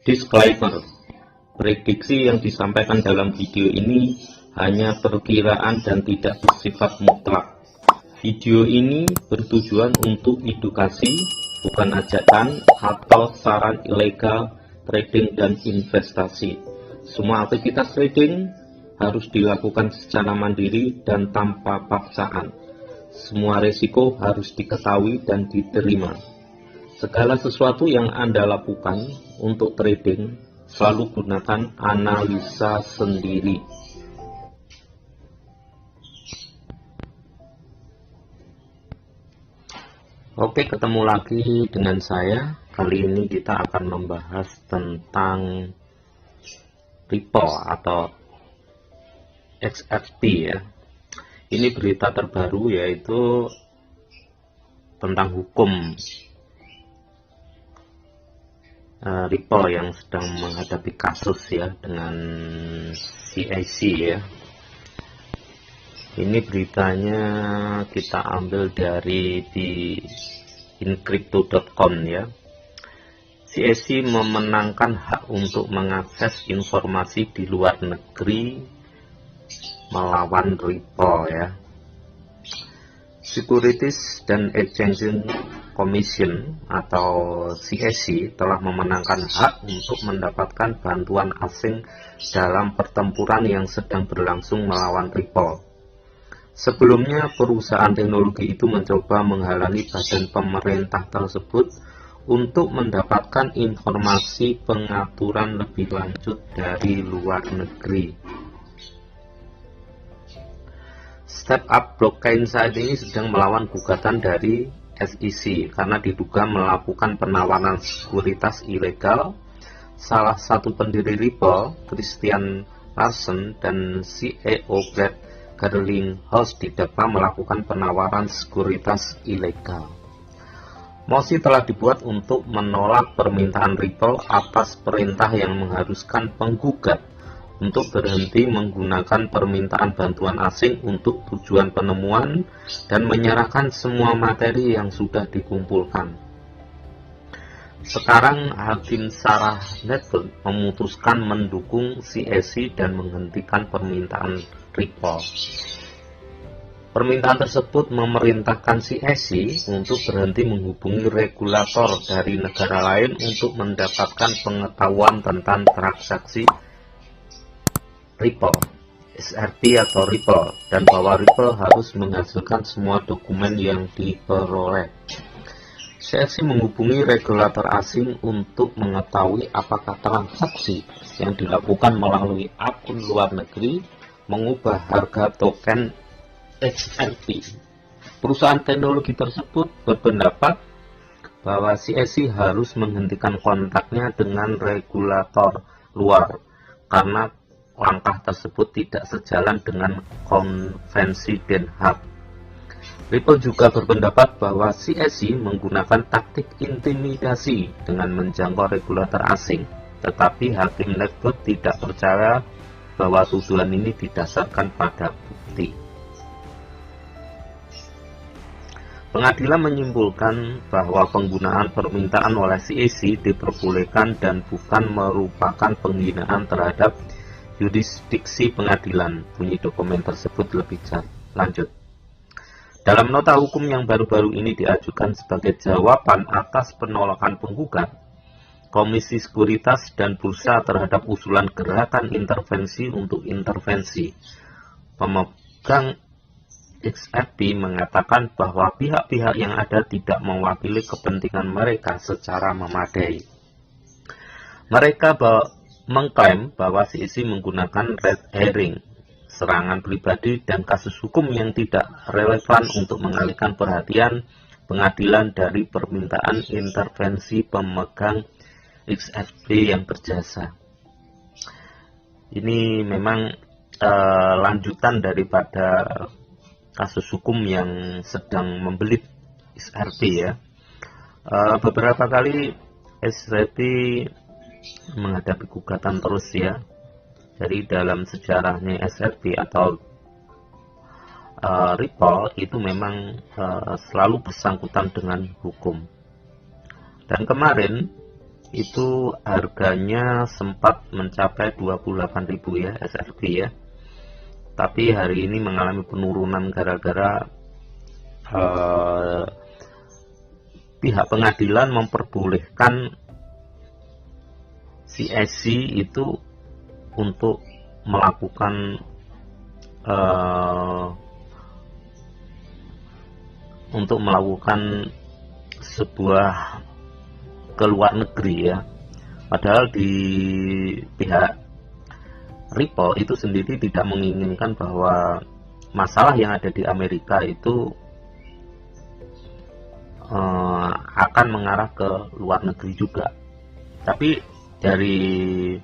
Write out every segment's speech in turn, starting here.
Disclaimer: prediksi yang disampaikan dalam video ini hanya perkiraan dan tidak bersifat mutlak. Video ini bertujuan untuk edukasi, bukan ajakan atau saran ilegal trading dan investasi. Semua aktivitas trading harus dilakukan secara mandiri dan tanpa paksaan. Semua risiko harus diketahui dan diterima. Segala sesuatu yang Anda lakukan untuk trading selalu gunakan analisa sendiri. Oke, ketemu lagi dengan saya. Kali ini kita akan membahas tentang Ripple atau XRP ya. Ini berita terbaru yaitu tentang hukum Ripple yang sedang menghadapi kasus ya dengan CAC ya. Ini beritanya kita ambil dari di incrypto.com ya. CAC memenangkan hak untuk mengakses informasi di luar negeri melawan Ripple ya. Securities and Exchange Commission atau CAC telah memenangkan hak untuk mendapatkan bantuan asing dalam pertempuran yang sedang berlangsung melawan Ripple. Sebelumnya, perusahaan teknologi itu mencoba menghalangi badan pemerintah tersebut untuk mendapatkan informasi pengaturan lebih lanjut dari luar negeri. Step Up Blockchain saat ini sedang melawan gugatan dari SEC karena diduga melakukan penawaran sekuritas ilegal. Salah satu pendiri Ripple, Christian Larsen, dan CEO Brad Garlinghouse didakwa melakukan penawaran sekuritas ilegal. Mosi telah dibuat untuk menolak permintaan Ripple atas perintah yang mengharuskan penggugat untuk berhenti menggunakan permintaan bantuan asing untuk tujuan penemuan dan menyerahkan semua materi yang sudah dikumpulkan. Sekarang Hakim Sarah Network memutuskan mendukung CAC dan menghentikan permintaan Ripple. Permintaan tersebut memerintahkan CAC untuk berhenti menghubungi regulator dari negara lain untuk mendapatkan pengetahuan tentang transaksi Ripple, XRP atau Ripple, dan bahwa Ripple harus menghasilkan semua dokumen yang diperoleh. CAC menghubungi regulator asing untuk mengetahui apakah transaksi yang dilakukan melalui akun luar negeri mengubah harga token XRP. Perusahaan teknologi tersebut berpendapat bahwa CAC harus menghentikan kontaknya dengan regulator luar karena langkah tersebut tidak sejalan dengan konvensi Den Haag. Ripple juga berpendapat bahwa CAC menggunakan taktik intimidasi dengan menjangkau regulator asing, tetapi Hakim Network tidak percaya bahwa tuduhan ini didasarkan pada bukti. Pengadilan menyimpulkan bahwa penggunaan permintaan oleh CAC diperbolehkan dan bukan merupakan penghinaan terhadap yurisdiksi pengadilan. Bunyi dokumen tersebut lebih lanjut. Dalam nota hukum yang baru-baru ini diajukan sebagai jawaban atas penolakan penggugat, Komisi Sekuritas dan Bursa terhadap usulan gerakan intervensi untuk intervensi, pemegang XRP mengatakan bahwa pihak-pihak yang ada tidak mewakili kepentingan mereka secara memadai. Mereka mengklaim bahwa CAC menggunakan red herring, serangan pribadi, dan kasus hukum yang tidak relevan untuk mengalihkan perhatian pengadilan dari permintaan intervensi pemegang XRP yang berjasa. Ini memang lanjutan daripada kasus hukum yang sedang membelit XRP ya. Beberapa kali XRP menghadapi gugatan terus ya. Jadi dalam sejarahnya XRP atau Ripple itu memang selalu bersangkutan dengan hukum. Dan kemarin itu harganya sempat mencapai 28.000 ya SRP ya. Tapi hari ini mengalami penurunan gara-gara pihak pengadilan memperbolehkan CSC itu untuk melakukan sebuah ke luar negeri ya. Padahal di pihak Ripple itu sendiri tidak menginginkan bahwa masalah yang ada di Amerika itu akan mengarah ke luar negeri juga. Tapi dari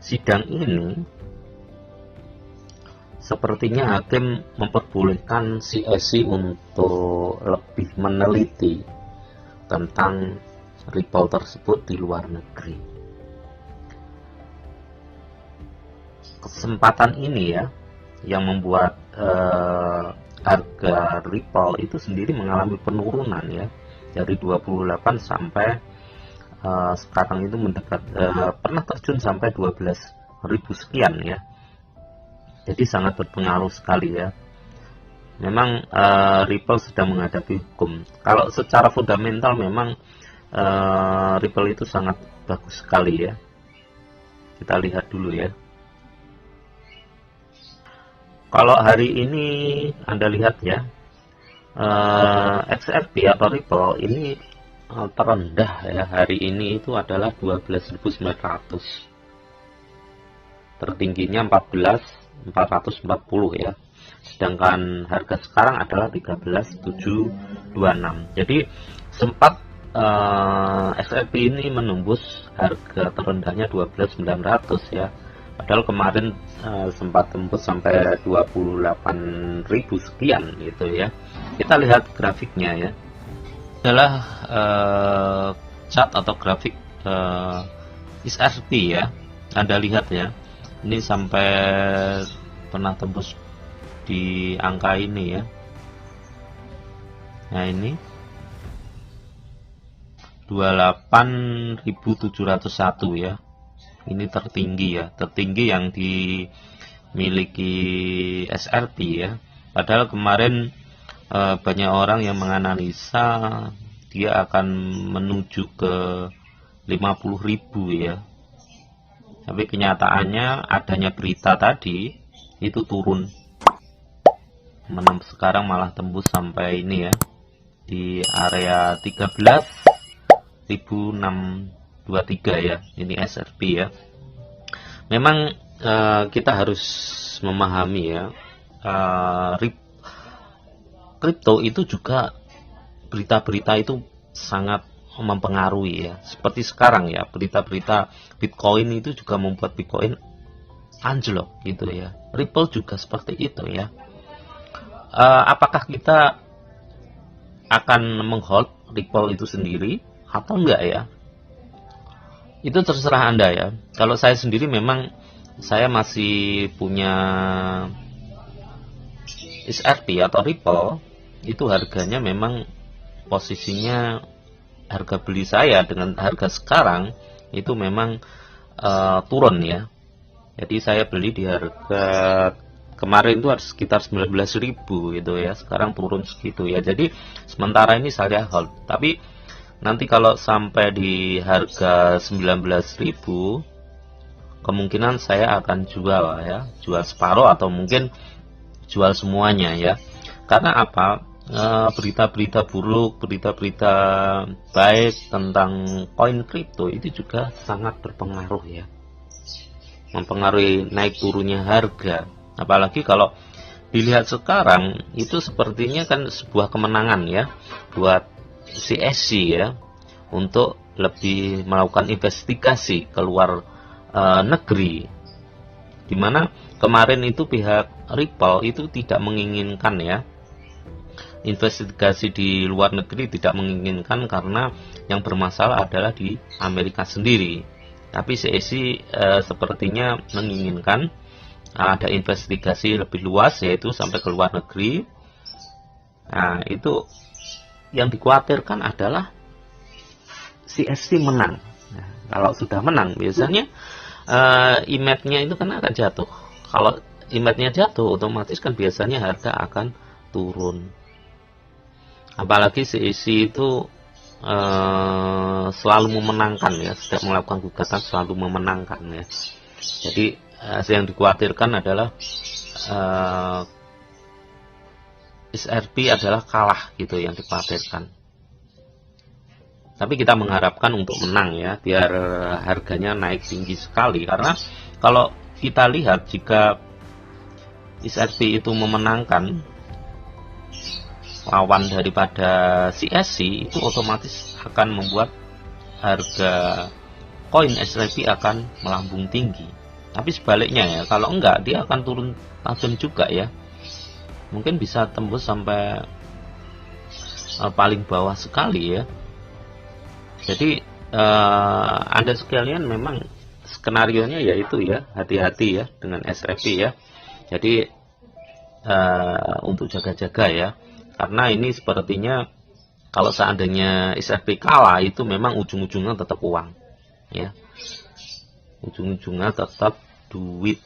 sidang ini sepertinya hakim memperbolehkan CSC untuk lebih meneliti tentang Ripple tersebut di luar negeri. Kesempatan ini ya yang membuat harga Ripple itu sendiri mengalami penurunan ya, dari 28 sampai sekarang itu mendekat pernah terjun sampai 12.000 sekian ya. Jadi sangat berpengaruh sekali ya. Memang Ripple sedang menghadapi hukum. Kalau secara fundamental memang Ripple itu sangat bagus sekali ya. Kita lihat dulu ya. Kalau hari ini Anda lihat ya, XRP atau Ripple ini terendah ya hari ini itu adalah 12.900. Tertingginya 14.440 ya. Sedangkan harga sekarang adalah 13.726. Jadi sempat XRP ini menembus harga terendahnya 12.900 ya. Padahal kemarin sempat tembus sampai 28.000 sekian gitu ya. Kita lihat grafiknya ya. Adalah chart atau grafik XRP ya. Anda lihat ya. Ini sampai pernah tembus di angka ini ya. Nah ini 28.701 ya. Ini tertinggi ya, tertinggi yang dimiliki XRP ya. Padahal kemarin banyak orang yang menganalisa dia akan menuju ke 50.000 ya. Tapi kenyataannya adanya berita tadi itu turun. Sekarang malah tembus sampai ini ya, di area 13.623 ya, ini XRP ya. Memang kita harus memahami ya, kripto itu juga berita-berita itu sangat mempengaruhi ya. Seperti sekarang ya, berita-berita Bitcoin itu juga membuat Bitcoin anjlok gitu ya. Ripple juga seperti itu ya. Apakah kita akan menghold Ripple itu sendiri atau enggak ya? Itu terserah Anda ya. Kalau saya sendiri memang saya masih punya XRP atau Ripple, itu harganya memang posisinya harga beli saya dengan harga sekarang itu memang turun ya. Jadi saya beli di harga kemarin itu harus sekitar 19.000 gitu ya. Sekarang turun segitu ya. Jadi sementara ini saya hold. Tapi nanti kalau sampai di harga 19.000, kemungkinan saya akan jual ya, jual separuh atau mungkin jual semuanya ya. Karena apa? Berita-berita buruk, berita-berita baik tentang koin kripto itu juga sangat berpengaruh ya, mempengaruhi naik turunnya harga. Apalagi kalau dilihat sekarang itu sepertinya kan sebuah kemenangan ya buat CSC ya, untuk lebih melakukan investigasi ke luar negeri, dimana kemarin itu pihak Ripple itu tidak menginginkan ya, investigasi di luar negeri tidak menginginkan karena yang bermasalah adalah di Amerika sendiri. Tapi CSC sepertinya menginginkan ada investigasi lebih luas, yaitu sampai ke luar negeri. Nah itu yang dikhawatirkan adalah CSC menang. Kalau sudah menang biasanya image-nya itu kan akan jatuh. Kalau image-nya jatuh, otomatis kan biasanya harga akan turun. Apalagi CAC itu selalu memenangkan ya, setiap melakukan gugatan selalu memenangkan ya. Jadi yang dikhawatirkan adalah SRP adalah kalah gitu yang dikhawatirkan. Tapi kita mengharapkan untuk menang ya, biar harganya naik tinggi sekali. Karena kalau kita lihat jika SRP itu memenangkan lawan daripada CSC, itu otomatis akan membuat harga koin SRP akan melambung tinggi. Tapi sebaliknya ya, kalau enggak dia akan turun tajam juga ya. Mungkin bisa tembus sampai paling bawah sekali ya. Jadi Anda sekalian memang skenarionya yaitu ya, hati-hati ya dengan SRP ya. Jadi untuk jaga-jaga ya, karena ini sepertinya kalau seandainya SRP kalah itu memang ujung-ujungnya tetap uang ya, ujung-ujungnya tetap duit.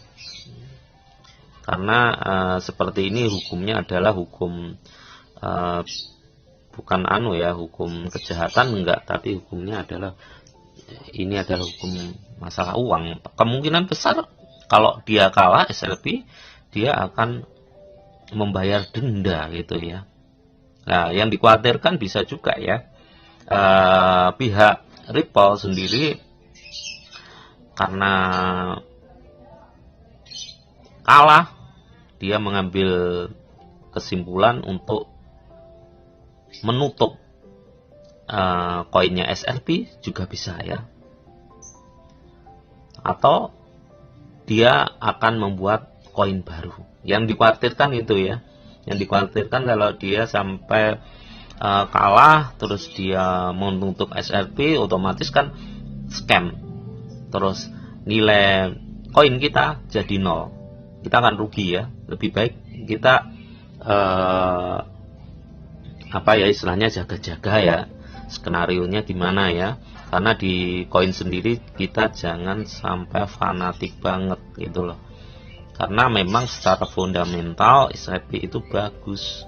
Karena seperti ini hukumnya adalah hukum bukan hukum kejahatan enggak, tapi hukumnya adalah ini adalah hukum masalah uang. Kemungkinan besar kalau dia kalah SRP, dia akan membayar denda gitu ya. Nah, yang dikhawatirkan bisa juga ya pihak Ripple sendiri karena kalah, dia mengambil kesimpulan untuk menutup koinnya SRP juga bisa ya, atau dia akan membuat koin baru. Yang dikhawatirkan itu ya, yang dikhawatirkan kalau dia sampai kalah terus dia menutup SRP, otomatis kan scam, terus nilai koin kita jadi nol, kita akan rugi ya. Lebih baik kita istilahnya jaga-jaga ya, skenarionya gimana ya. Karena di koin sendiri kita jangan sampai fanatik banget gitu loh. Karena memang secara fundamental SRP itu bagus.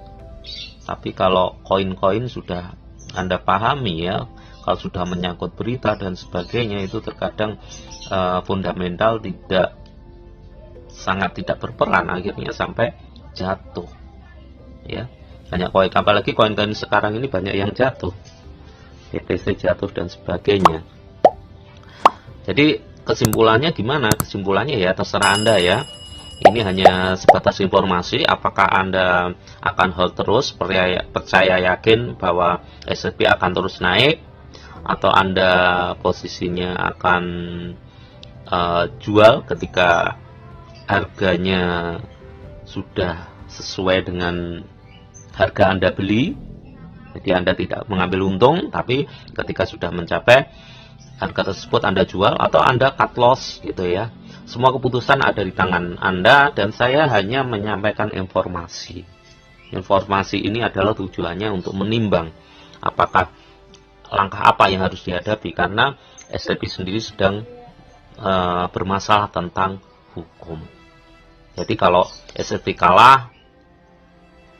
Tapi kalau koin-koin sudah Anda pahami ya, kalau sudah menyangkut berita dan sebagainya, itu terkadang fundamental sangat tidak berperan, akhirnya sampai jatuh ya. Banyak koin, apalagi koin-koin sekarang ini banyak yang jatuh, BTC jatuh dan sebagainya. Jadi kesimpulannya gimana? Kesimpulannya ya terserah Anda ya. Ini hanya sebatas informasi. Apakah Anda akan hold terus, percaya yakin bahwa SRP akan terus naik, atau Anda posisinya akan jual ketika harganya sudah sesuai dengan harga Anda beli, jadi Anda tidak mengambil untung, tapi ketika sudah mencapai harga tersebut Anda jual, atau Anda cut loss gitu ya. Semua keputusan ada di tangan Anda, dan saya hanya menyampaikan informasi. Informasi ini adalah tujuannya untuk menimbang apakah langkah apa yang harus dihadapi, karena SRP sendiri sedang bermasalah tentang hukum. Jadi kalau SRP kalah,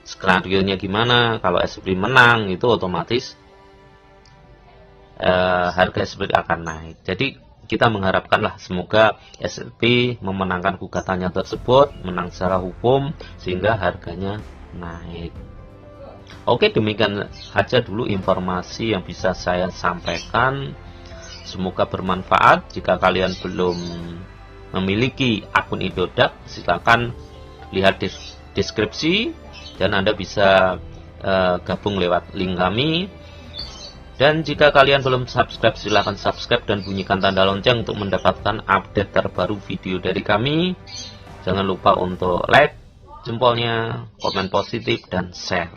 skenarionya gimana? Kalau SRP menang, itu otomatis harga SRP akan naik. Jadi kita mengharapkanlah semoga SRP memenangkan gugatannya tersebut, menang secara hukum, sehingga harganya naik. Oke, demikian saja dulu informasi yang bisa saya sampaikan. Semoga bermanfaat. Jika kalian belum memiliki akun Idodak, silakan lihat deskripsi dan Anda bisa gabung lewat link kami. Dan jika kalian belum subscribe, silahkan subscribe dan bunyikan tanda lonceng untuk mendapatkan update terbaru video dari kami. Jangan lupa untuk like, jempolnya, komen positif, dan share.